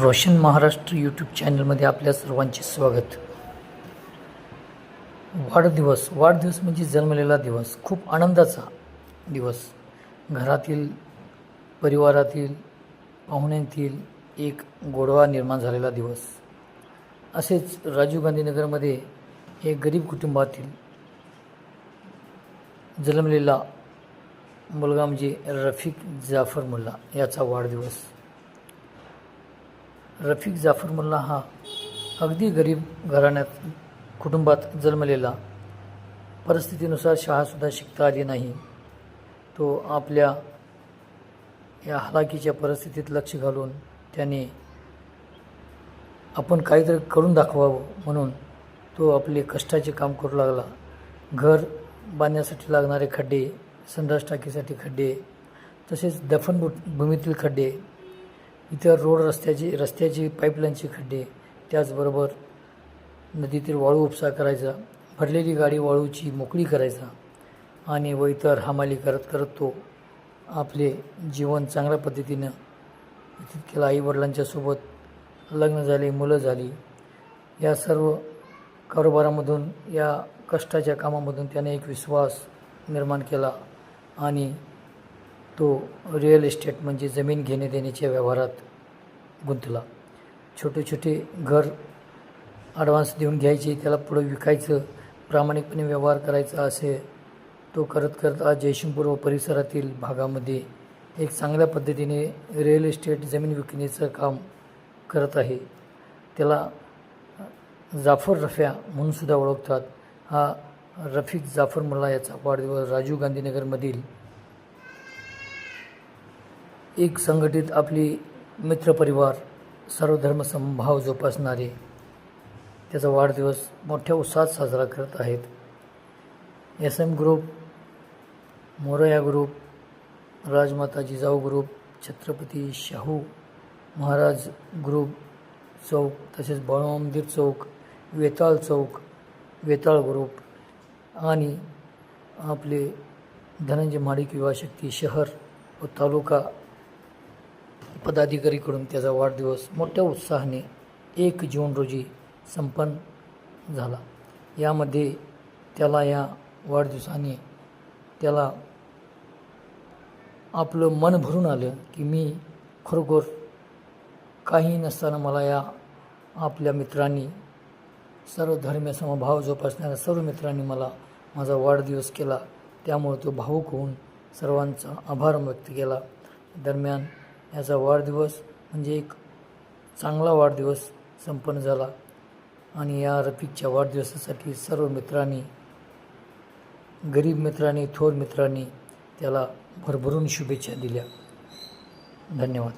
Roshan Maharashtra YouTube चॅनलमध्ये आपल्या सर्वांचे स्वागत. वाढदिवस म्हणजे जन्मलेला दिवस, खूप आनंदाचा दिवस. घरातील, परिवारातील, पाहुण्यांतील एक गोडवा निर्माण झालेला दिवस. असेच राजीव गांधी नगरमध्ये एक गरीब कुटुंबातील जन्मलेला मुलगा म्हणजे रफिक जाफर मुल्ला याचा वाढदिवस. रफिक जाफर मुल्ला हा अगदी गरीब कुटुंबात जन्मलेला. परिस्थितीनुसार शाळासुद्धा शिकता आली नाही. तो आपल्या या हलाखीच्या परिस्थितीत लक्ष घालून त्याने आपण काहीतरी करून दाखवावं म्हणून तो आपले कष्टाचे काम करू लागला. घर बांधण्यासाठी लागणारे खड्डे, संडास टाकीसाठी खड्डे, तसेच दफनभूमीतील खड्डे, इतर रस्त्याची पाईपलाईनचे खड्डे, त्याचबरोबर नदीतील वाळू उपसा करायचा, भरलेली गाडी वाळूची मोकळी करायचा आणि व इतर हमाली करत करत तो आपले जीवन चांगल्या पद्धतीनं व्यतीत केलं. आईवडिलांच्या सोबत लग्न झाले, मुलं झाली. या सर्व कारोबारामधून, या कष्टाच्या कामामधून त्याने एक विश्वास निर्माण केला आणि तो रिअल इस्टेट म्हणजे जमीन घेणे देण्याच्या व्यवहारात गुंतला. छोटे घर ॲडव्हान्स देऊन घ्यायचे, त्याला पुढं विकायचं, प्रामाणिकपणे व्यवहार करायचा, असे तो करत आज जयसिंगपूर व परिसरातील भागामध्ये एक चांगल्या पद्धतीने रिअल इस्टेट जमीन विकण्याचं काम करत आहे. त्याला जाफर रफ्या म्हणून सुद्धा ओळखतात. हा रफिक जाफर मुल्ला याचा वाढदिवस राजीव गांधी नगरमधील एक संघटित आपली मित्रपरिवार, सर्वधर्म समभाव जोपासणारे त्याचा वाढदिवस मोठ्या उत्साहात साजरा करत आहेत. SM ग्रुप, मोरया ग्रुप, राजमाता जिजाऊ ग्रुप, छत्रपती शाहू महाराज ग्रुप चौक, तसेच बाळू मंदिर चौक, वेताळ चौक, वेताळ ग्रुप आणि आपले धनंजय महाडिक युवा शक्ती शहर व तालुका पदाधिकारीकडून त्याचा वाढदिवस मोठ्या उत्साहाने 1 जून रोजी संपन्न झाला. यामध्ये त्याला या वाढदिवसाने त्याला आपलं मन भरून आलं की मी खरोखर काही नसताना मला या आपल्या मित्रांनी, सर्व धर्मीय समभाव जोपासणाऱ्या सर्व मित्रांनी मला माझा वाढदिवस केला. त्यामुळे तो भावूक होऊन सर्वांचा आभार व्यक्त केला. दरम्यान याचा वाढदिवस म्हणजे एक चांगला वाढदिवस संपन्न झाला आणि या रफिकच्या वाढदिवसासाठी सर्व मित्रांनी, गरीब मित्रांनी, थोर मित्रांनी त्याला भरभरून शुभेच्छा दिल्या. धन्यवाद.